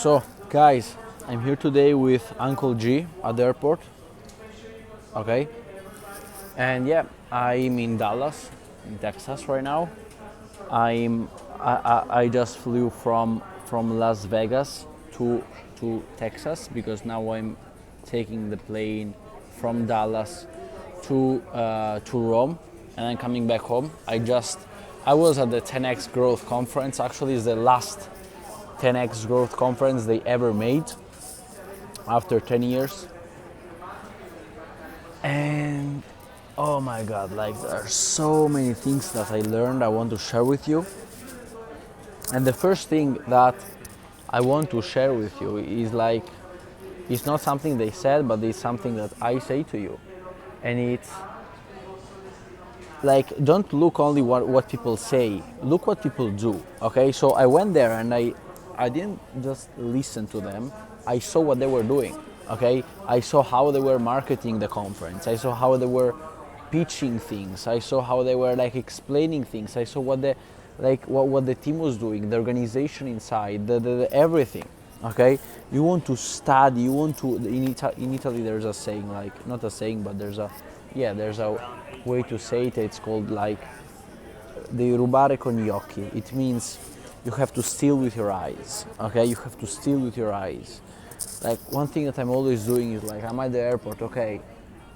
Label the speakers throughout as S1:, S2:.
S1: So, guys, I'm here today with Uncle G at the airport. Okay, and yeah, I'm in Dallas, in Texas right now. I just flew from Las Vegas to Texas because now I'm taking the plane from Dallas to Rome, and then coming back home. I was at the 10x Growth Conference. Actually, it's the last 10x Growth Conference they ever made after 10 years. And oh my god, like there are so many things that I learned I want to share with you. And the first thing that I want to share with you is like, it's not something they said, but it's something that I say to you. And it's like, don't look only what people say, look what people do. Okay, so I went there and I didn't just listen to them, I saw what they were doing. Okay, I saw how they were marketing the conference, I saw how they were pitching things, I saw how they were like explaining things, I saw what the team was doing, the organization inside, the everything. Okay, you want to study, you want to, in Italy there's a saying, like, not a saying, but there's a way to say it. It's called like the rubare con gli occhi. It means you have to steal with your eyes. Okay, you have to steal with your eyes. Like, one thing that I'm always doing is, like, I'm at the airport, okay,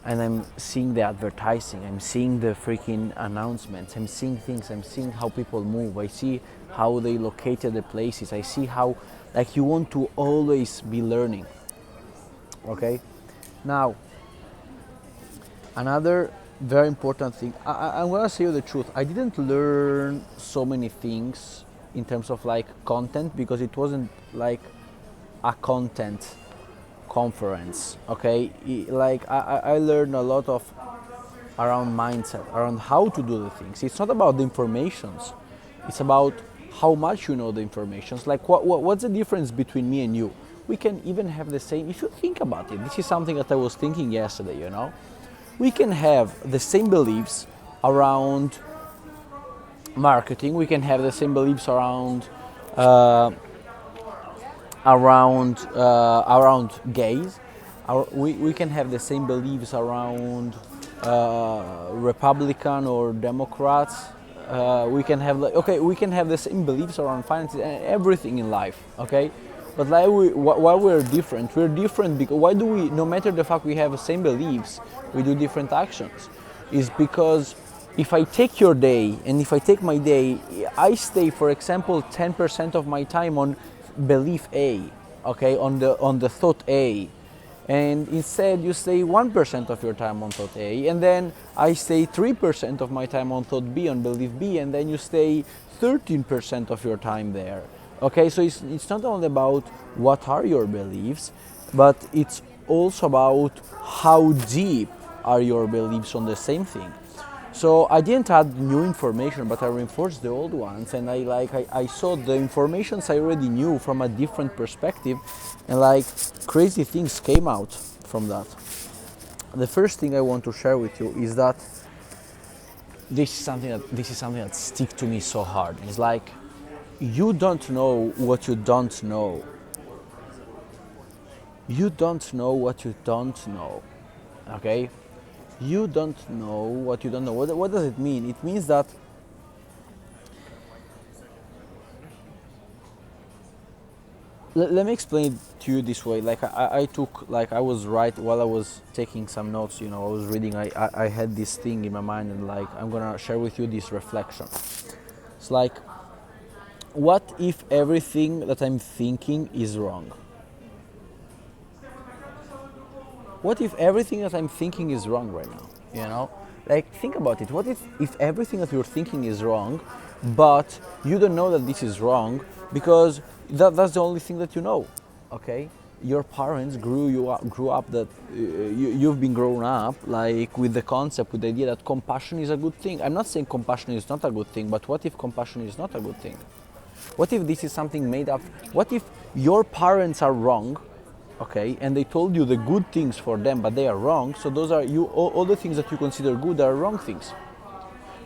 S1: and I'm seeing the advertising, I'm seeing the freaking announcements, I'm seeing things, I'm seeing how people move, I see how they located the places, I see how, like, you want to always be learning. Okay, now another very important thing, I'm gonna say you the truth, I didn't learn so many things in terms of like content, because it wasn't like a content conference. Okay, like I learned a lot of around mindset, around how to do the things. It's not about the informations, it's about how much you know the informations. Like, what's the difference between me and you? We can even have the same, if you think about it, this is something that I was thinking yesterday, you know, we can have the same beliefs around marketing, we can have the same beliefs around gays. We can have the same beliefs around Republican or Democrats. We can have we can have the same beliefs around finances and everything in life. Okay, but like why we're different? We're different because why do we? No matter the fact we have the same beliefs, we do different actions. Is because if I take your day and if I take my day, I stay, for example, 10% of my time on belief A, okay, on the thought A, and instead you stay 1% of your time on thought A, and then I stay 3% of my time on thought B, on belief B, and then you stay 13% of your time there. Okay, so it's not only about what are your beliefs, but it's also about how deep are your beliefs on the same thing. So I didn't add new information, but I reinforced the old ones, and I saw the informations I already knew from a different perspective, and like crazy things came out from that. The first thing I want to share with you is that this is something that sticks to me so hard. It's like, you don't know what you don't know. You don't know what you don't know. Okay? You don't know what you don't know. What does it mean? It means that let me explain it to you this way. Like I was right while I was taking some notes, you know, I was reading, I had this thing in my mind, and like I'm gonna share with you this reflection. It's like, what if everything that I'm thinking is wrong? What if everything that I'm thinking is wrong right now? You know? Like, think about it. What if everything that you're thinking is wrong, but you don't know that this is wrong because that's the only thing that you know, okay? Your parents grew up that you've been grown up like with the concept, with the idea that compassion is a good thing. I'm not saying compassion is not a good thing, but what if compassion is not a good thing? What if this is something made up? What if your parents are wrong, okay, and they told you the good things for them, but they are wrong, so those are all the things that you consider good are wrong things?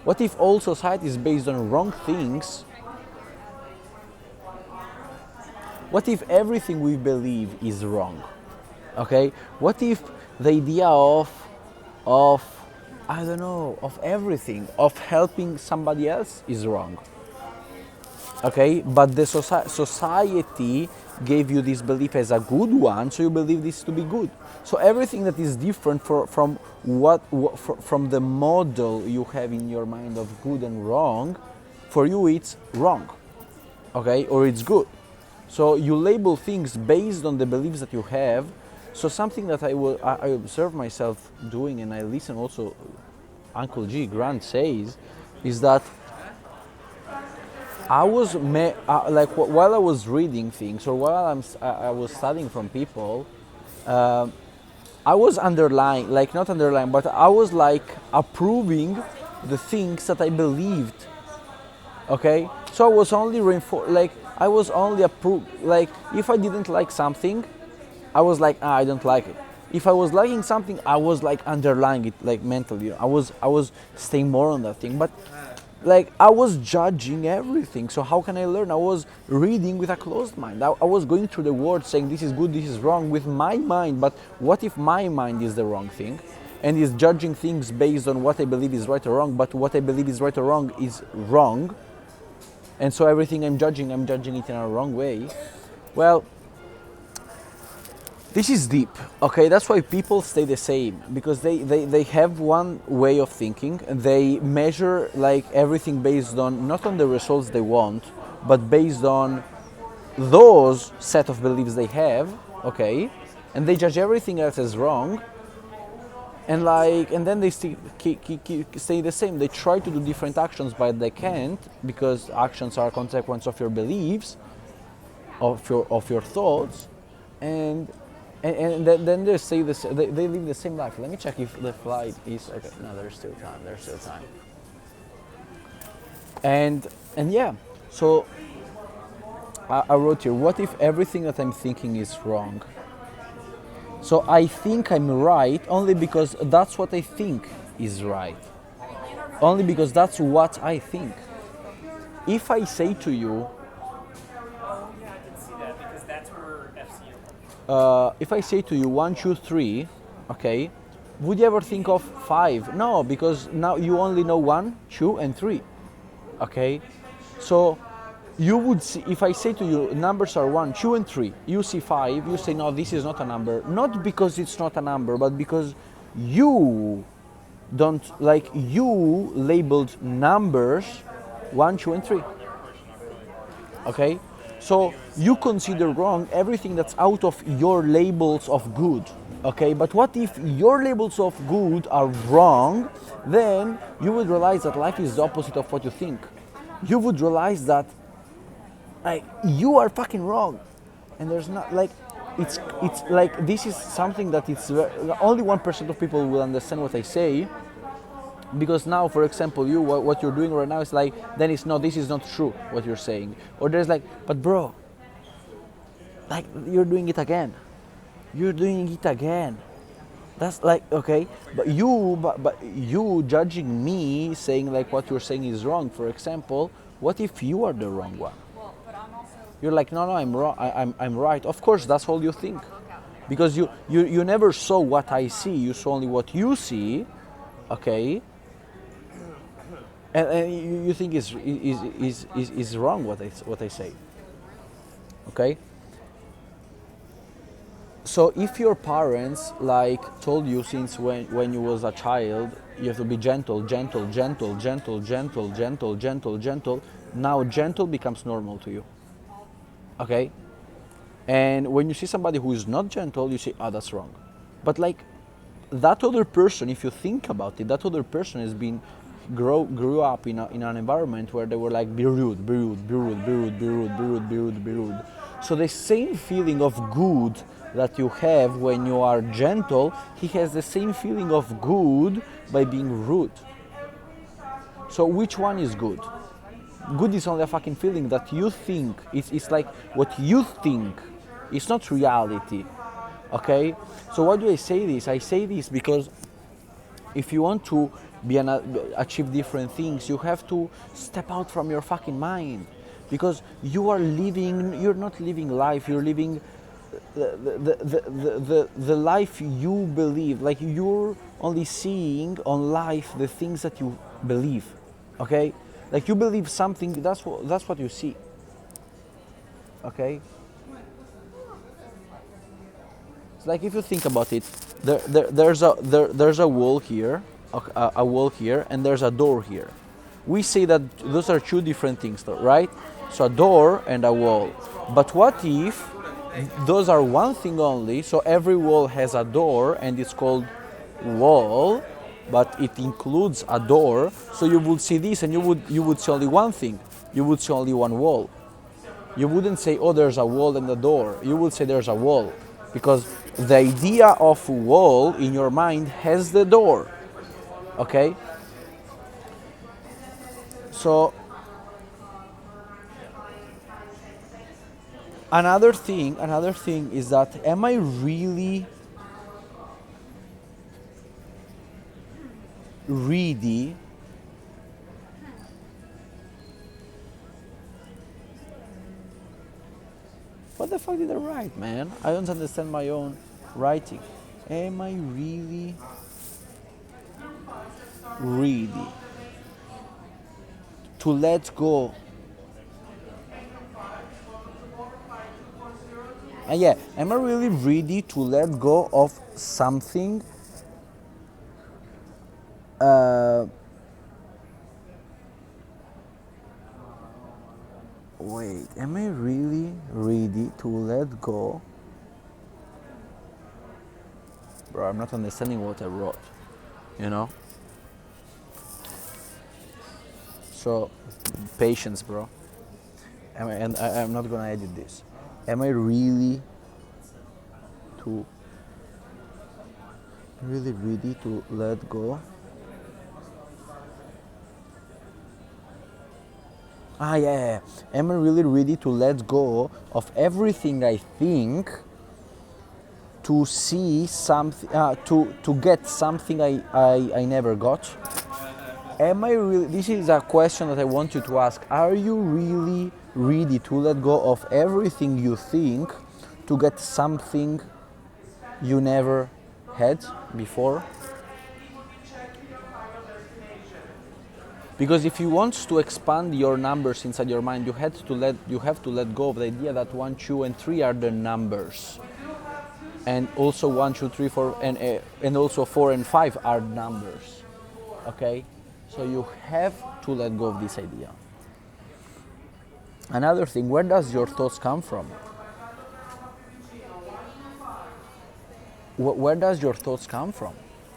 S1: What if all society is based on wrong things? What if everything we believe is wrong? Okay? What if the idea of I don't know, of everything, of helping somebody else is wrong? Okay, but the society gave you this belief as a good one, so you believe this to be good. So everything that is different from from the model you have in your mind of good and wrong, for you it's wrong, okay, or it's good. So you label things based on the beliefs that you have. So something that I observe myself doing, and I listen also Uncle G Grant says, is that I was while I was reading things, or while I was studying from people, I was underlying, like not underlying, but I was like approving the things that I believed. Okay, so I was only like I was only like if I didn't like something, I was like, I don't like it. If I was liking something, I was like underlying it, like mentally. I was staying more on that thing, but like I was judging everything. So how can I learn? I was reading with a closed mind. I was going through the words saying this is good, this is wrong with my mind. But what if my mind is the wrong thing, and is judging things based on what I believe is right or wrong? But what I believe is right or wrong is wrong, and so everything I'm judging it in a wrong way. Well, this is deep, okay? That's why people stay the same, because they have one way of thinking, and they measure like everything based on, not on the results they want, but based on those set of beliefs they have, okay? And they judge everything else as wrong, and then they stay the same. They try to do different actions, but they can't, because actions are a consequence of your beliefs, of your thoughts, and then they say this. They live the same life. Let me check if the flight is okay. No, there's still time. There's still time. And yeah. So I wrote here. What if everything that I'm thinking is wrong? So I think I'm right only because that's what I think is right. Only because that's what I think. If I say to you, if I say to you 1, 2, 3, okay, would you ever think of 5? No, because now you only know 1, 2, and 3. Okay, so you would see, if I say to you numbers are 1, 2, and 3, you see 5, you say no, this is not a number. Not because it's not a number, but because you don't, like, you labeled numbers 1, 2, and 3. Okay, so you consider wrong everything that's out of your labels of good. Okay, but what if your labels of good are wrong? Then you would realize that life is the opposite of what you think. You would realize that, like, you are fucking wrong, and there's not, like, it's like, this is something that only 1% of people will understand what I say. Because now, for example, what you're doing right now is like, Dennis, no, this is not true what you're saying. Or there's like, but bro, like, you're doing it again. You're doing it again. That's like, okay, but you judging me, saying like what you're saying is wrong, for example, what if you are the wrong one? You're like, no, I'm wrong, I'm right. Of course, that's all you think. Because you never saw what I see, you saw only what you see, okay? And you think is wrong what I say, okay? So if your parents like told you since when you was a child you have to be gentle, now gentle becomes normal to you, okay? And when you see somebody who is not gentle, you say, oh, that's wrong. But like, that other person, if you think about it, that other person has been grew up in an environment where they were like, be rude. So the same feeling of good that you have when you are gentle, he has the same feeling of good by being rude. So which one is good? Good is only a fucking feeling that you think. It's like what you think. It's not reality. Okay? So why do I say this? I say this because if you want to achieve different things, you have to step out from your fucking mind. because you're not living life, you're living the life you believe. Like, you're only seeing on life the things that you believe, okay? Like, you believe something, that's what you see, okay? It's like, if you think about it, there's a wall here, a wall here, and there's a door here. We say that those are two different things, though, right? So a door and a wall. But what if those are one thing only? So every wall has a door and it's called wall, but it includes a door. So you would see this and you would see only one thing. You would see only one wall. You wouldn't say, oh, there's a wall and a door. You would say there's a wall, because the idea of wall in your mind has the door, okay? So another thing is that, am I really ready what the fuck did I write, man? I don't understand my own writing. Am I really ready to let go? Yeah, am I really ready to let go of something wait, am I really ready to let go? Bro, I'm not understanding what I wrote, you know? So, patience, bro. I'm not gonna edit this. Am I really ready to let go? Yeah. Am I really ready to let go of everything I think to see something, to get something I never got? Am I really? This is a question that I want you to ask. Are you really ready to let go of everything you think to get something you never had before? Because if you want to expand your numbers inside your mind, you have to let go of the idea that 1, 2, and 3 are the numbers, and also 1, 2, 3, 4, and also 4 and 5 are numbers. Okay, so you have to let go of this idea. Another thing, where does your thoughts come from? Where does your thoughts come from?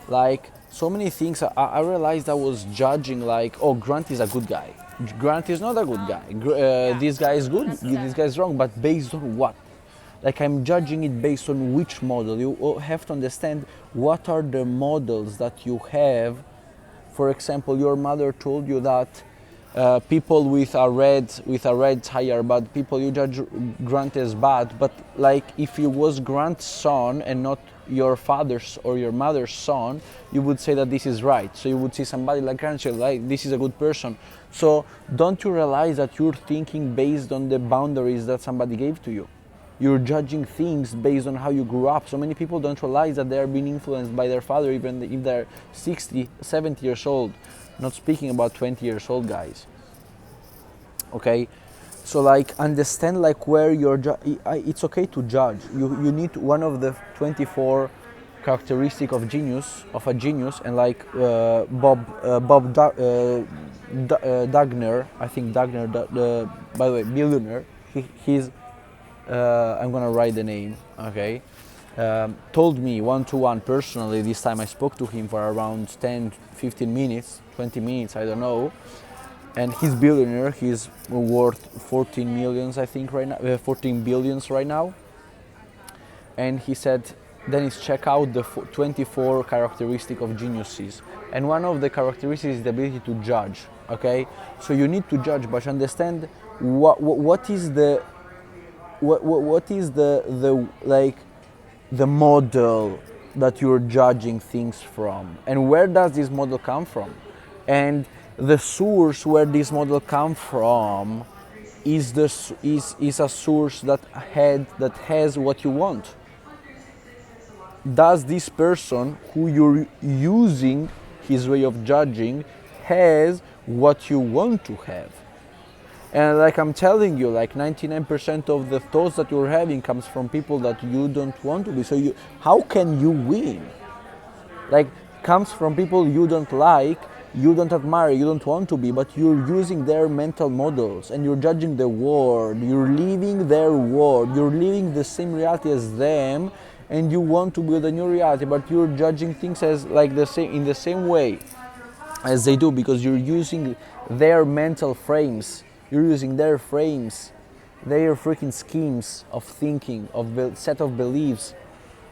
S1: Like, so many things, I realized I was judging, like, oh, Grant is a good guy. Grant is not a good guy. This guy is good, this guy is wrong, but based on what? Like, I'm judging it based on which model. You have to understand what are the models that you have. For example, your mother told you that people with a red tire, but people you judge Grant as bad. But like, if it was Grant's son and not your father's or your mother's son, you would say that this is right. So you would see somebody like Grant, like, this is a good person. So don't you realize that you're thinking based on the boundaries that somebody gave to you? You're judging things based on how you grew up. So many people don't realize that they're being influenced by their father even if they're 60, 70 years old. Not speaking about 20 years old guys. Okay? So like, understand like where you're it's okay to judge. You need one of the 24 characteristic of a genius, and like Bob Dugner, I think Dugner, by the way, billionaire, he's I'm gonna write the name, okay? Told me one-to-one personally, this time I spoke to him for around 10, 15 minutes, 20 minutes, I don't know. And he's billionaire, he's worth 14 millions, I think, right now, 14 billions right now. And he said, Dennis, check out the 24 characteristics of geniuses. And one of the characteristics is the ability to judge, okay? So you need to judge, but understand what is the model that you're judging things from, and where does this model come from, and the source where this model come from is a source that has what you want. Does this person who you're using his way of judging has what you want to have? And like I'm telling you, like 99% of the thoughts that you're having comes from people that you don't want to be. So how can you win? Like, comes from people you don't like, you don't admire, you don't want to be, but you're using their mental models and you're judging the world, you're living their world, you're living the same reality as them, and you want to build a new reality, but you're judging things as like the same, in the same way as they do, because you're using their mental frames, you're using their frames, their freaking schemes of thinking, of set of beliefs,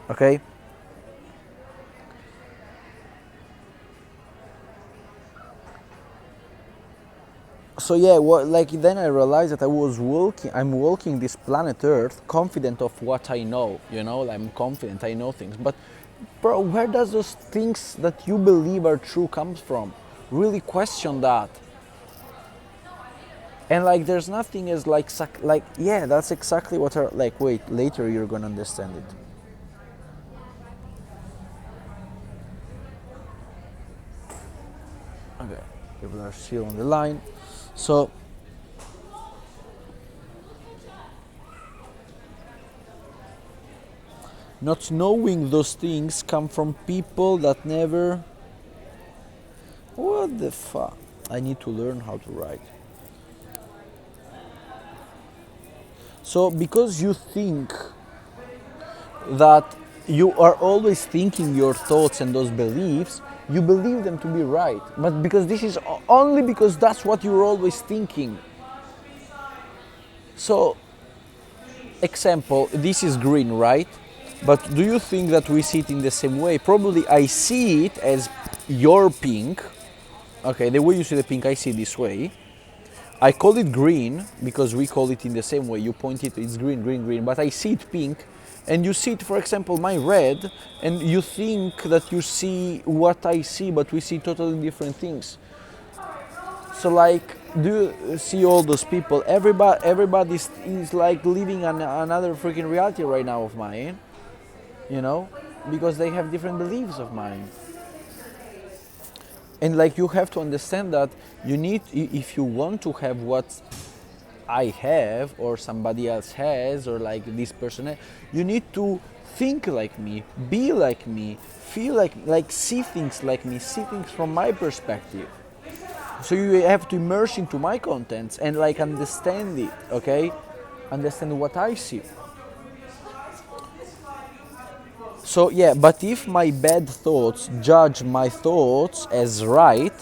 S1: okay? So yeah, like then I realized that I'm walking this planet Earth confident of what I know, I'm confident, I know things. But bro, where does those things that you believe are true comes from? Really question that. And like there's nothing as like yeah, that's exactly what like wait, later you're gonna understand it. Okay, people are still on the line. So not knowing those things come from people that never... What the fuck? I need to learn how to write. So because you think that you are always thinking your thoughts and those beliefs, you believe them to be right. But because this is only because that's what you're always thinking. So, example, this is green, right? But do you think that we see it in the same way? Probably I see it as your pink. Okay, the way you see the pink, I see it this way. I call it green because we call it in the same way. You point it, it's green, green, green. But I see it pink. And you see it, for example, my red, and you think that you see what I see, but we see totally different things. So like, do you see all those people? Everybody is like living another freaking reality right now of mine, because they have different beliefs of mine. And like you have to understand that you need, if you want to have what I have or somebody else has or like this person has, you need to think like me, be like me, feel like see things like me, see things from my perspective. So you have to immerse into my contents and like understand it, okay? Understand what I see. So yeah, but if my bad thoughts judge my thoughts as right,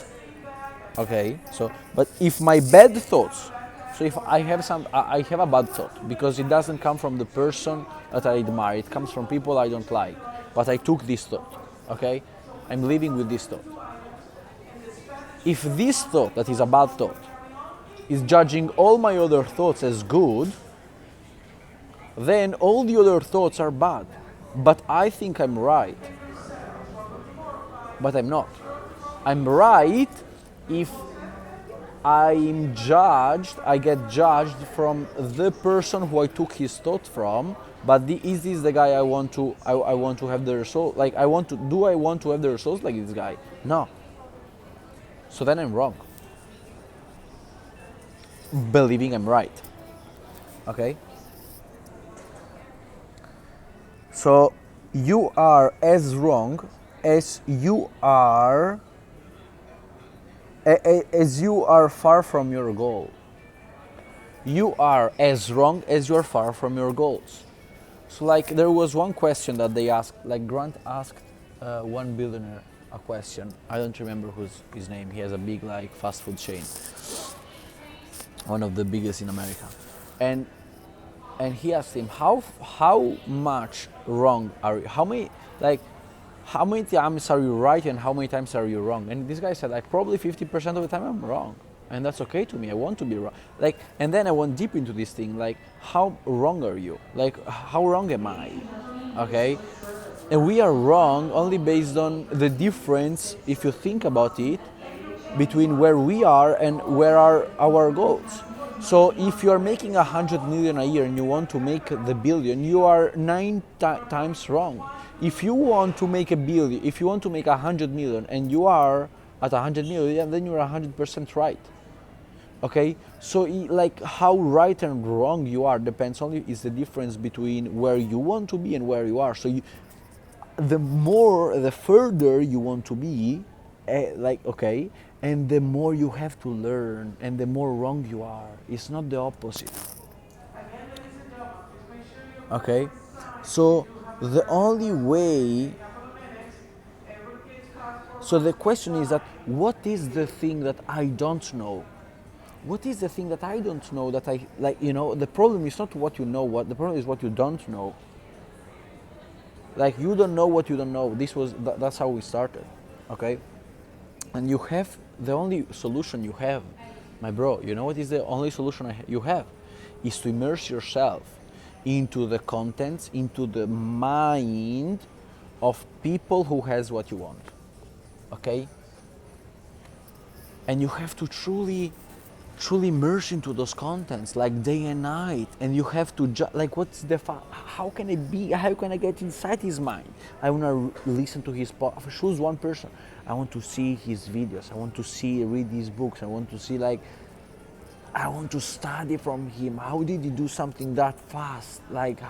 S1: okay, so, but if my bad thoughts, so if I have a bad thought, because it doesn't come from the person that I admire, it comes from people I don't like, but I took this thought, okay, I'm living with this thought. If this thought, that is a bad thought, is judging all my other thoughts as good, then all the other thoughts are bad. But I think I'm right. But I'm not. I'm right if I'm judged, I get judged from the person who I took his thought from, but is this the guy I want to have the result, like I want to have the results like this guy? No. So then I'm wrong. Believing I'm right. Okay? So you are as wrong as you are far from your goal. You are as wrong as you are far from your goals. So like there was one question that they asked, like Grant asked one billionaire a question. I don't remember his name. He has a big like fast food chain, one of the biggest in America, and he asked him how much wrong are you? How many times are you right and how many times are you wrong? And this guy said like probably 50% of the time I'm wrong, and that's okay to me. I want to be wrong. Like, and then I went deep into this thing. Like, how wrong are you? Like, how wrong am I? Okay, and we are wrong only based on the difference, if you think about it, between where we are and where are our goals. So if you are making 100 million a year and you want to make the billion, you are times wrong. If you want to make a billion, if you want to make 100 million and you are at 100 million, then you are 100% right. Okay, so like how right and wrong you are depends only is the difference between where you want to be and where you are. So the further you want to be, okay, and the more you have to learn and the more wrong you are. It's not the opposite. Okay, so the only way, so the question is that what is the thing that I don't know? What is the thing that I don't know that I like? The problem is not what you know. What the problem is what you don't know. Like you don't know what you don't know. That's how we started, okay? And you have the only solution you have, my bro. You know what is the only solution you have? Is to immerse yourself into the contents, into the mind of people who has what you want, okay? And you have to truly immerse into those contents like day and night, and you have to like what's the how can I get inside his mind? I want to listen to his choose one person. I want to see his videos, I want to read his books, I want to see, like, I want to study from him. How did he do something that fast? Like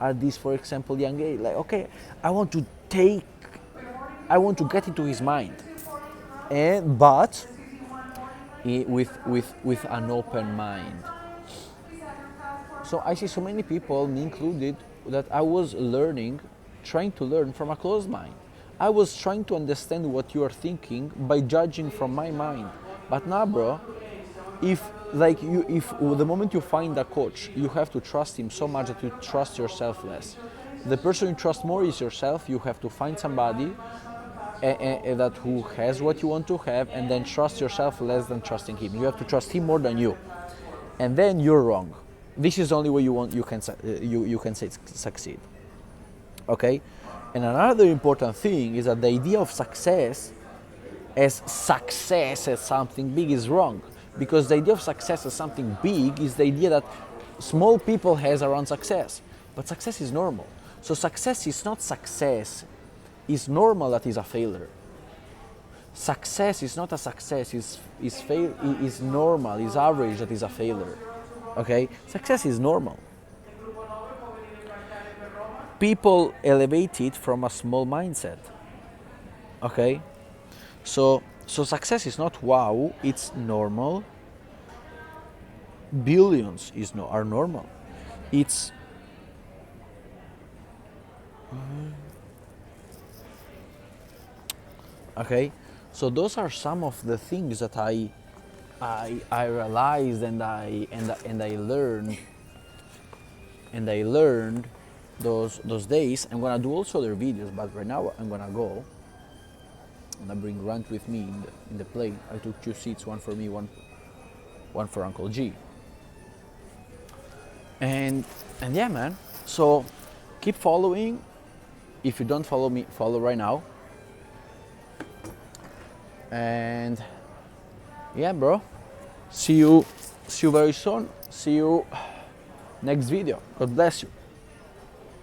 S1: at this, for example, young age, like, okay, I want to get into his mind, but with an open mind. So I see so many people, me included, that I was trying to learn from a closed mind. I was trying to understand what you are thinking by judging from my mind. But now, bro, if the moment you find a coach, you have to trust him so much that you trust yourself less. The person you trust more is yourself. You have to find somebody that who has what you want to have, and then trust yourself less than trusting him. You have to trust him more than you, and then you're wrong. This is the only way you can succeed. Okay, and another important thing is that the idea of success as something big is wrong, because the idea of success as something big is the idea that small people has around success, but success is normal. So success is not success. Is normal that is a failure. Success is not a success, is normal, is average that is a failure. Okay? Success is normal. People elevate it from a small mindset. Okay? So success is not wow, it's normal. Billions are normal. It's okay, so those are some of the things that I realized and I learned those days. I'm gonna do also other videos, but right now I'm gonna go and I bring Grant with me in the plane. I took 2 seats, one for me, one for Uncle G. And yeah, man. So keep following. If you don't follow me, follow right now. And yeah, bro, see you very soon. See you next video. God bless you.